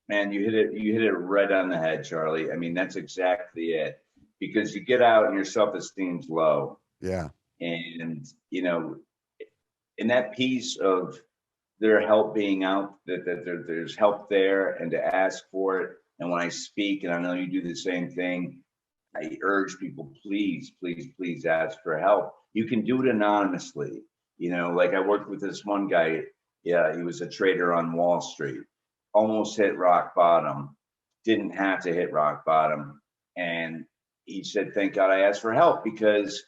Man, you hit it right on the head, Charlie. I mean, that's exactly it. Because you get out and your self-esteem's low. Yeah. And, in that piece of their help being out, there's help there and to ask for it. And when I speak, and I know you do the same thing, I urge people, please, please, please ask for help. You can do it anonymously. Like I worked with this one guy. Yeah, he was a trader on Wall Street, almost hit rock bottom, didn't have to hit rock bottom. And he said, thank God I asked for help because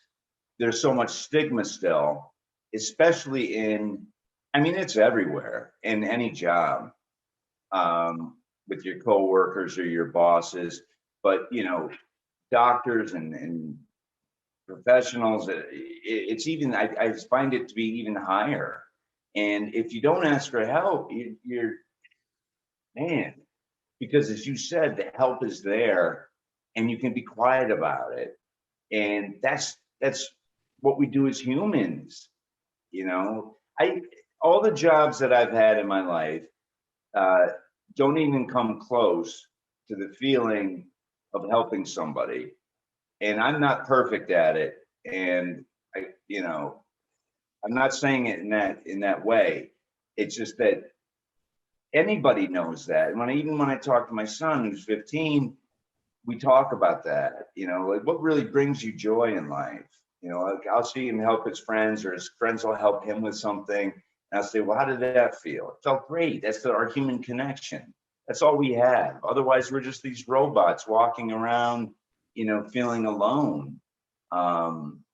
there's so much stigma still, especially I mean, it's everywhere in any job, with your coworkers or your bosses. But, doctors and professionals, it's even, I find it to be even higher. And if you don't ask for help, you're, man, because as you said, the help is there and you can be quiet about it. And that's what we do as humans. I all the jobs that I've had in my life uh, don't even come close to the feeling of helping somebody. And I'm not perfect at it. And I'm not saying it in that way. It's just that anybody knows that. Even when I talk to my son who's 15, we talk about that. Like what really brings you joy in life. Like I'll see him help his friends, or his friends will help him with something. And I'll say, well, how did that feel? It felt great. That's our human connection. That's all we have. Otherwise, we're just these robots walking around, feeling alone. Um,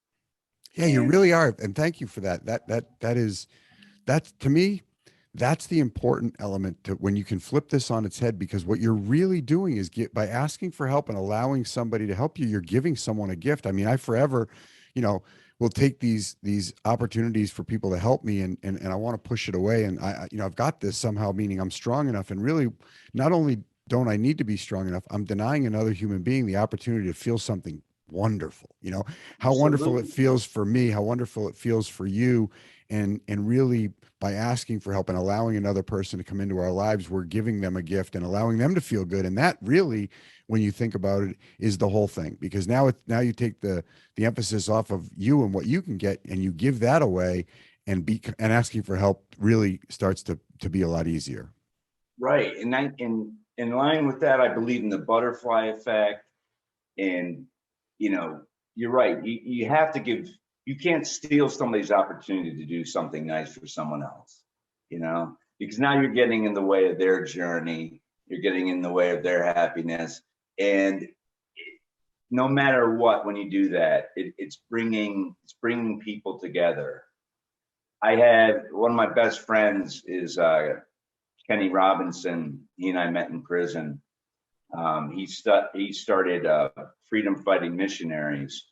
Yeah, you and really are. And thank you for that. That's to me, that's the important element to when you can flip this on its head, because what you're really doing is by asking for help and allowing somebody to help you, you're giving someone a gift. I mean, I forever, you know, will take these opportunities for people to help me, and I want to push it away. And I've got this somehow, meaning I'm strong enough. And really, not only don't I need to be strong enough, I'm denying another human being the opportunity to feel something wonderful. How wonderful it absolutely. feels for me, how wonderful it feels for you. And really, by asking for help and allowing another person to come into our lives, we're giving them a gift and allowing them to feel good. And that really, when you think about it, is the whole thing. Because now you take the emphasis off of you and what you can get, and you give that away, and asking for help really starts to be a lot easier. Right. And in line with that, I believe in the butterfly effect. And you know, you're right. You have to give. You can't steal somebody's opportunity to do something nice for someone else. Because now you're getting in the way of their journey. You're getting in the way of their happiness. And no matter what, when you do that, it's bringing people together. I had one of my best friends is Kenny Robinson. He and I met in prison. He started Freedom Fighting Missionaries,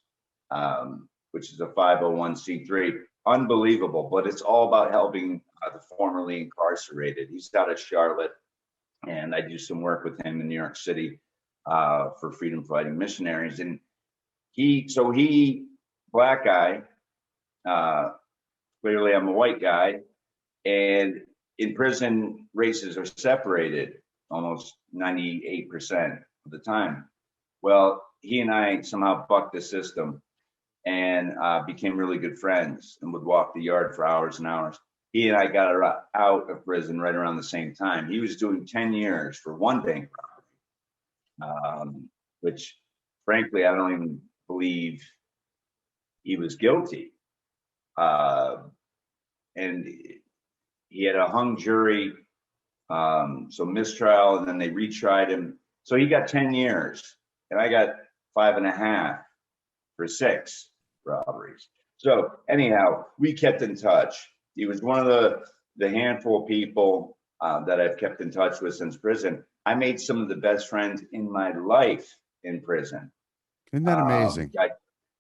which is a 501c3. Unbelievable, but it's all about helping the formerly incarcerated. He's out of Charlotte, and I do some work with him in New York City for Freedom Fighting Missionaries. And he, black guy, uh, clearly I'm a white guy, and in prison, races are separated almost 98% of the time. Well, he and I somehow bucked the system and became really good friends and would walk the yard for hours and hours. He and I got out of prison right around the same time. He was doing 10 years for one bank robbery, which frankly, I don't even believe he was guilty. Uh, and he had a hung jury, so mistrial, and then they retried him. So he got 10 years, and I got 5.5 for 6 robberies. So anyhow, we kept in touch. He was one of the handful of people that I've kept in touch with since prison. I made some of the best friends in my life in prison. Isn't that amazing?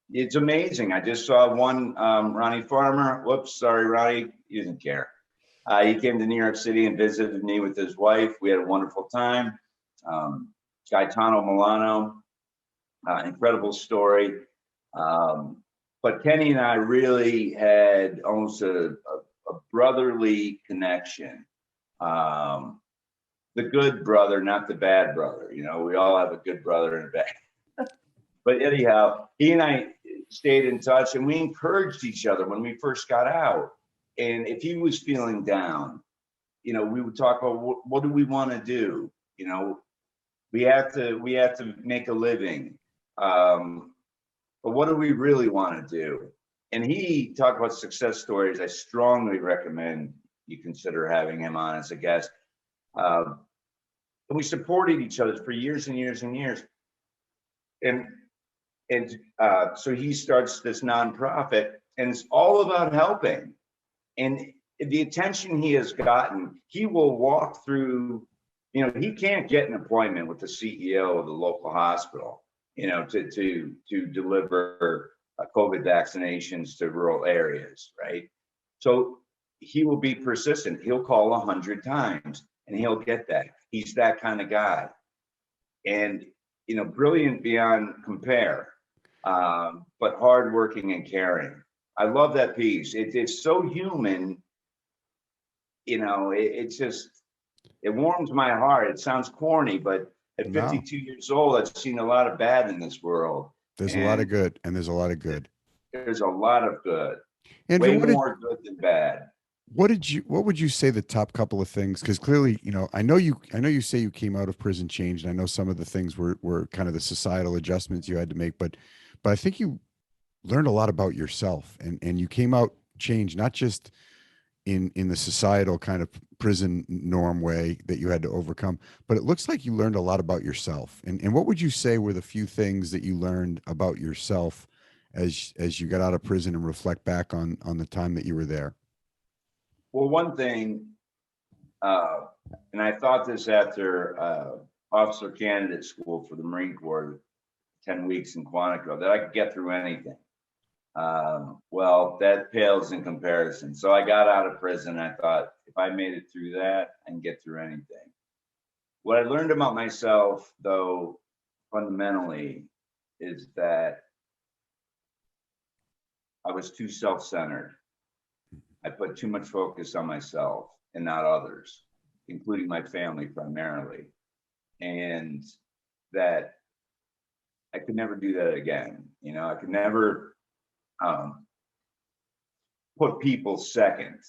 It's amazing. I just saw one, Ronnie Farmer. Whoops, sorry, Ronnie. He doesn't care. He came to New York City and visited me with his wife. We had a wonderful time. Gaetano Milano, incredible story. But Kenny and I really had almost a brotherly connection. Um, the good brother, not the bad brother. You know, we all have a good brother and a bad. But anyhow, he and I stayed in touch, and we encouraged each other when we first got out. And if he was feeling down, you know, we would talk about what do we want to do. You know, we have to make a living, but what do we really want to do? And he talked about success stories. I strongly recommend you consider having him on as a guest. Um, and we supported each other for years and years and years. And so he starts this nonprofit, and it's all about helping. And the attention he has gotten, he will walk through. You know, he can't get an appointment with the CEO of the local hospital, you know, to deliver COVID vaccinations to rural areas, right? So he will be persistent. He'll call 100 times and he'll get that. He's that kind of guy. And, you know, brilliant beyond compare, but hardworking and caring. I love that piece. It's so human, you know, it's just, it warms my heart. It sounds corny, but at No, 52 years old, I've seen a lot of bad in this world. there's a lot of And good, and there's a lot of good. there's a lot of good, Andrew, way more good than bad. what would you say the top couple of things? Because clearly, you know, I know you say you came out of prison changed. I know some of the things were kind of the societal adjustments you had to make, but I think you learned a lot about yourself, and you came out changed, not just in the societal kind of prison norm way that you had to overcome, but it looks like you learned a lot about yourself. And what would you say were the few things that you learned about yourself as you got out of prison and reflect back on the time that you were there? Well, one thing, uh, and I thought this after officer candidate school for the Marine Corps, 10 weeks in Quantico, that I could get through anything. Well, that pales in comparison. So I got out of prison. I thought if I made it through that, I can get through anything. What I learned about myself, though, fundamentally, is that I was too self-centered. I put too much focus on myself and not others, including my family primarily. And that I could never do that again. You know, I could never um, put people second.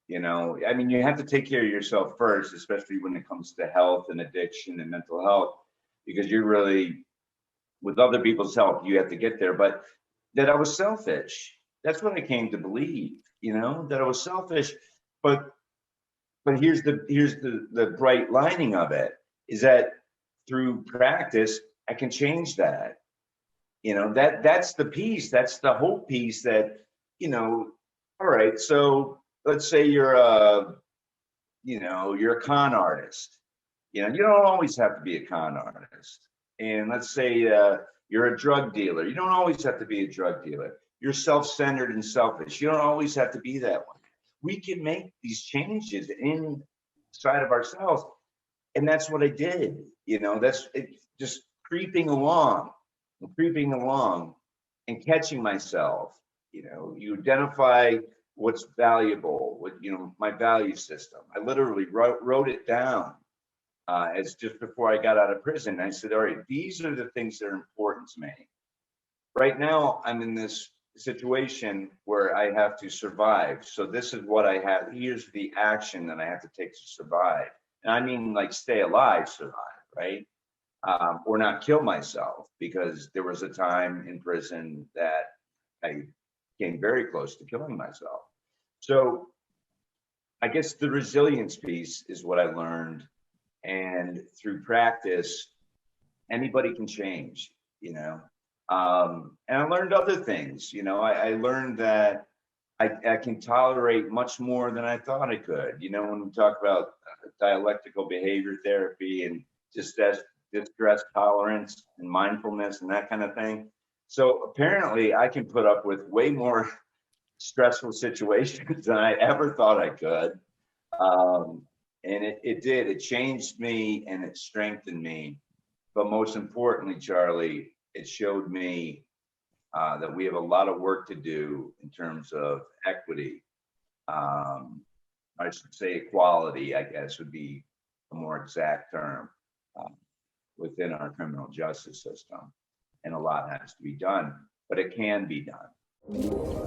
You know, I mean, you have to take care of yourself first, especially when it comes to health and addiction and mental health, because you're really, with other people's help, you have to get there. But that I was selfish. That's what I came to believe, you know, that I was selfish. But here's the bright lining of it is that through practice, I can change that. You know, that's the piece, that's the hope piece that, you know, all right, so let's say you're a con artist. You know, you don't always have to be a con artist. And let's say you're a drug dealer. You don't always have to be a drug dealer. You're self-centered and selfish. You don't always have to be that one. We can make these changes inside of ourselves. And that's what I did. You know, that's it, just creeping along and catching myself. You know, you identify what's valuable, what, you know, my value system. I literally wrote it down as just before I got out of prison. I said, all right, these are the things that are important to me. Right now, I'm in this situation where I have to survive. So this is what I have. Here's the action that I have to take to survive. And I mean, like, stay alive, survive, right? Or not kill myself, because there was a time in prison that I came very close to killing myself. So I guess the resilience piece is what I learned. And through practice, anybody can change, you know. And I learned other things, you know. I learned that I can tolerate much more than I thought I could. You know, when we talk about dialectical behavior therapy and distress tolerance and mindfulness and that kind of thing. So apparently I can put up with way more stressful situations than I ever thought I could. And it did. It changed me and it strengthened me. But most importantly, Charlie, it showed me that we have a lot of work to do in terms of equity. I should say equality, I guess, would be a more exact term within our criminal justice system. And a lot has to be done, but it can be done.